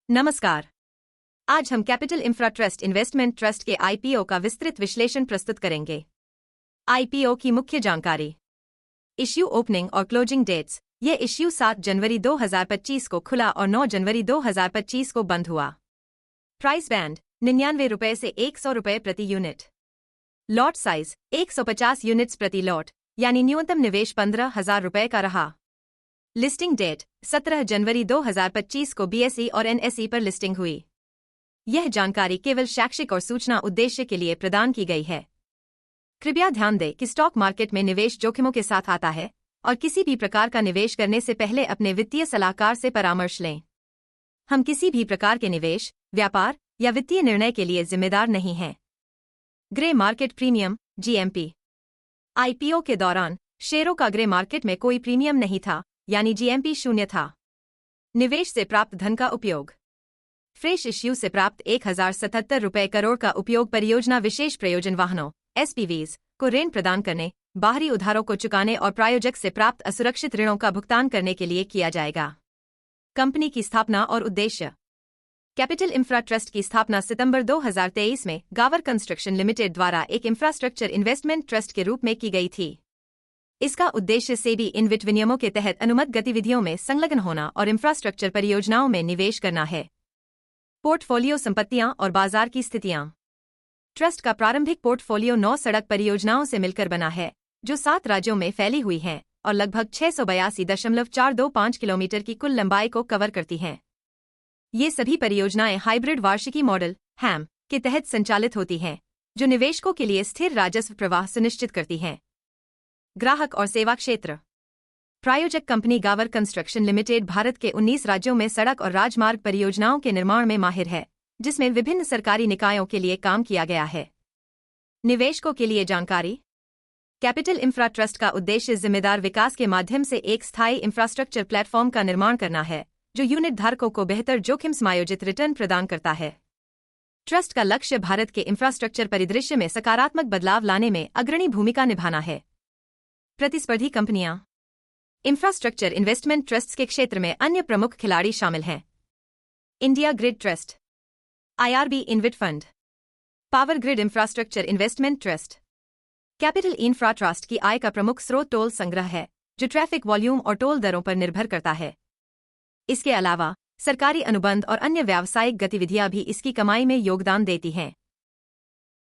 नमस्कार। आज हम capital infra trust investment trust के आईपीओ का विस्तृत विश्लेषण प्रस्तुत करेंगे। आईपीओ की मुख्य जानकारी, इश्यू ओपनिंग और क्लोजिंग डेट्स। यह इश्यू 7 जनवरी 2025 को खुला और 9 जनवरी 2025 को बंद हुआ। प्राइस बैंड 99 रुपये से 100 रुपये प्रति यूनिट। लॉट साइज 150 यूनिट्स प्रति लॉट, यानी न्यूनतम निवेश 15,000 रुपये का रहा। लिस्टिंग डेट 17 जनवरी 2025 को बीएसई और एनएसई पर लिस्टिंग हुई। यह जानकारी केवल शैक्षिक और सूचना उद्देश्य के लिए प्रदान की गई है। कृपया ध्यान दें कि स्टॉक मार्केट में निवेश जोखिमों के साथ आता है और किसी भी प्रकार का निवेश करने से पहले अपने वित्तीय सलाहकार से परामर्श लें। हम किसी भी प्रकार के निवेश, व्यापार या वित्तीय निर्णय के लिए जिम्मेदार नहीं हैं। Grey market premium GMP. IPO के दौरान शेयरों का ग्रे मार्केट में कोई प्रीमियम नहीं था, यानी जीएमपी शून्य था। निवेश से प्राप्त धन का उपयोग, फ्रेश इश्यू से प्राप्त 1077 रुपये करोड़ का उपयोग परियोजना विशेष प्रयोजन वाहनों एसपीवीज को ऋण प्रदान करने, बाहरी उधारों को चुकाने और प्रायोजक से प्राप्त असुरक्षित ऋणों का भुगतान करने के लिए किया जाएगा। कंपनी की स्थापना और उद्देश्य। कैपिटल इंफ्रा ट्रस्ट की स्थापना सितंबर 2023 में गावर कंस्ट्रक्शन लिमिटेड द्वारा एक इंफ्रास्ट्रक्चर इन्वेस्टमेंट ट्रस्ट के रूप में की गई थी। इसका उद्देश्य सेबी इनविट विनियमों के तहत अनुमत गतिविधियों में संलग्न होना और इंफ्रास्ट्रक्चर परियोजनाओं में निवेश करना है। पोर्टफोलियो संपत्तियां और बाजार की स्थितियां। ट्रस्ट का प्रारंभिक पोर्टफोलियो 9 सड़क परियोजनाओं से मिलकर बना है, जो 7 राज्यों में फैली हुई हैं और लगभग 682.425 किलोमीटर की कुल लंबाई को कवर करती हैं। ये सभी परियोजनाएं हाइब्रिड वार्षिकी मॉडल हैम के तहत संचालित होती हैं, जो निवेशकों के लिए स्थिर राजस्व प्रवाह सुनिश्चित करती हैं। ग्राहक और सेवा क्षेत्र। प्रायोजक कंपनी गावर कंस्ट्रक्शन लिमिटेड भारत के 19 राज्यों में सड़क और राजमार्ग परियोजनाओं के निर्माण में माहिर है, जिसमें विभिन्न सरकारी निकायों के लिए काम किया गया है। निवेशकों के लिए जानकारी। कैपिटल इंफ्रा ट्रस्ट का उद्देश्य जिम्मेदार विकास के माध्यम से एक स्थायी इंफ्रास्ट्रक्चर प्लेटफॉर्म का निर्माण करना है, जो यूनिट धारकों को बेहतर जोखिम समायोजित रिटर्न प्रदान करता है। ट्रस्ट का लक्ष्य भारत के इंफ्रास्ट्रक्चर परिदृश्य में सकारात्मक बदलाव लाने में अग्रणी भूमिका निभाना है। प्रतिस्पर्धी कंपनियां। इंफ्रास्ट्रक्चर इन्वेस्टमेंट ट्रस्ट्स के क्षेत्र में अन्य प्रमुख खिलाड़ी शामिल हैं। India grid trust, IRB InvIT fund, power grid infrastructure investment trust. Capital infra trust की आय का प्रमुख स्रोत टोल संग्रह है, जो ट्रैफिक वॉल्यूम और टोल दरों पर निर्भर करता है। इसके अलावा सरकारी अनुबंध और अन्य व्यावसायिक गतिविधियां भी इसकी कमाई में योगदान देती हैं।